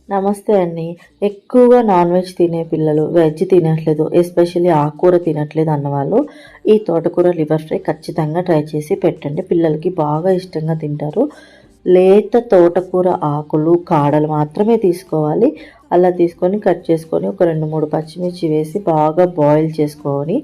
నమస్తే అండి. ఎక్కువగా నాన్ వెజ్ తినే పిల్లలు, వెజ్ తినట్లేదు, ఎస్పెషల్లీ ఆకుకూర తినట్లేదు అన్నవాళ్ళు ఈ తోటకూర లివర్ ఫ్రై ఖచ్చితంగా ట్రై చేసి పెట్టండి. పిల్లలకి బాగా ఇష్టంగా తింటారు. లేత తోటకూర ఆకులు, కాడలు మాత్రమే తీసుకోవాలి. అలా తీసుకొని కట్ చేసుకొని ఒక 2, 3 పచ్చిమిర్చి వేసి బాగా బాయిల్ చేసుకొని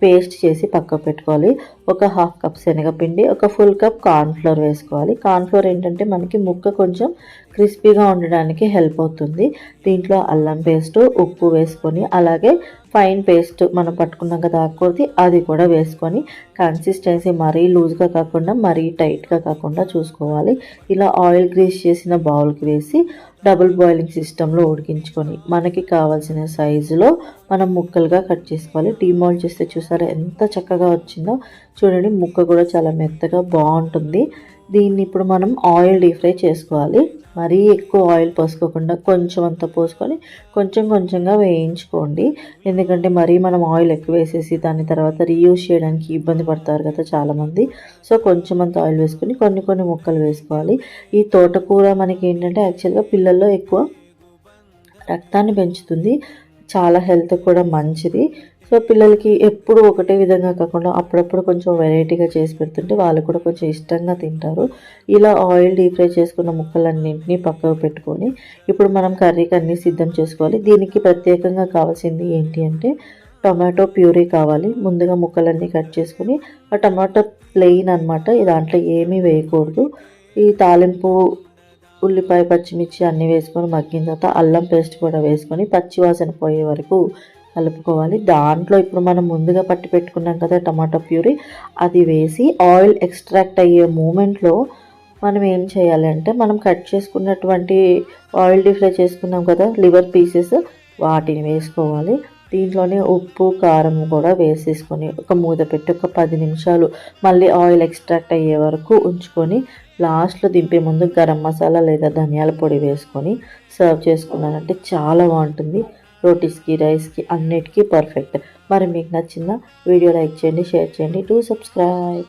పేస్ట్ చేసి పక్కకు పెట్టుకోవాలి. ఒక హాఫ్ కప్ శనగపిండి, ఒక ఫుల్ కప్ కార్న్‌ఫ్లోర్ వేసుకోవాలి. కార్న్‌ఫ్లోర్ ఏంటంటే మనకి ముక్క కొంచెం క్రిస్పీగా ఉండడానికి హెల్ప్ అవుతుంది. దీంట్లో అల్లం పేస్టు, ఉప్పు వేసుకొని అలాగే ఫైన్ పేస్ట్ మనం పట్టుకున్నాం కదా ఆకుకూరది, అది కూడా వేసుకొని కన్సిస్టెన్సీ మరీ లూజ్గా కాకుండా మరీ టైట్గా కాకుండా చూసుకోవాలి. ఇలా ఆయిల్ గ్రీస్ చేసిన బౌల్కి వేసి డబుల్ బాయిలింగ్ సిస్టంలో ఉడికించుకొని మనకి కావాల్సిన సైజులో మనం ముక్కలుగా కట్ చేసుకోవాలి. డీమోల్డ్ చేస్తే చూసారా ఎంత చక్కగా వచ్చిందో. చూడండి ముక్క కూడా చాలా మెత్తగా బాగుంటుంది. దీన్ని ఇప్పుడు మనం ఆయిల్ డీప్ ఫ్రై చేసుకోవాలి. మరీ ఎక్కువ ఆయిల్ పోసుకోకుండా కొంచెం అంత పోసుకొని కొంచెం కొంచెంగా వేయించుకోండి. ఎందుకంటే మరీ మనం ఆయిల్ ఎక్కువ వేసేసి దాని తర్వాత రీయూజ్ చేయడానికి ఇబ్బంది పడతారు కదా చాలామంది. సో కొంచెం అంత ఆయిల్ వేసుకొని కొన్ని కొన్ని ముక్కలు వేసుకోవాలి. ఈ తోటకూర మనకి ఏంటంటే యాక్చువల్గా పిల్లల్లో ఎక్కువ రక్తాన్ని పెంచుతుంది, చాలా హెల్త్ కూడా మంచిది. సో పిల్లలకి ఎప్పుడు ఒకటే విధంగా కాకుండా అప్పుడప్పుడు కొంచెం వెరైటీగా చేసి పెడుతుంటే వాళ్ళు కూడా కొంచెం ఇష్టంగా తింటారు. ఇలా ఆయిల్ డీప్ ఫ్రై చేసుకున్న ముక్కలన్నింటినీ పక్కకు పెట్టుకొని ఇప్పుడు మనం కర్రీకి అన్నీ సిద్ధం చేసుకోవాలి. దీనికి ప్రత్యేకంగా కావాల్సింది ఏంటి అంటే టొమాటో ప్యూరీ కావాలి. ముందుగా ముక్కలన్నీ కట్ చేసుకొని ఆ టమాటో ప్లెయిన్ అనమాట, దాంట్లో ఏమీ వేయకూడదు. ఈ తాలింపు ఉల్లిపాయ, పచ్చిమిర్చి అన్నీ వేసుకొని మగ్గిన తర్వాత అల్లం పేస్ట్ కూడా వేసుకొని పచ్చి వాసన పోయే వరకు కలుపుకోవాలి. దాంట్లో ఇప్పుడు మనం ముందుగా పట్టి పెట్టుకున్నాం కదా టమాటో ప్యూరీ, అది వేసి ఆయిల్ ఎక్స్ట్రాక్ట్ అయ్యే మూమెంట్లో మనం ఏం చేయాలి అంటే మనం కట్ చేసుకున్నటువంటి ఆయిల్ డీప్ ఫ్రై చేసుకున్నాం కదా లివర్ పీసెస్, వాటిని వేసుకోవాలి. దీంట్లోనే ఉప్పు, కారం కూడా వేసేసుకొని ఒక మూత పెట్టి ఒక 10 నిమిషాలు మళ్ళీ ఆయిల్ ఎక్స్ట్రాక్ట్ అయ్యే వరకు ఉంచుకొని లాస్ట్లో దింపే ముందు గరం మసాలా లేదా ధనియాల పొడి వేసుకొని సర్వ్ చేసుకున్నానంటే చాలా బాగుంటుంది. రోటీస్కి, రైస్కి అన్నిటికీ పర్ఫెక్ట్. మరి మీకు నచ్చిందా? వీడియో లైక్ చేయండి, షేర్ చేయండి, డూ సబ్స్క్రైబ్.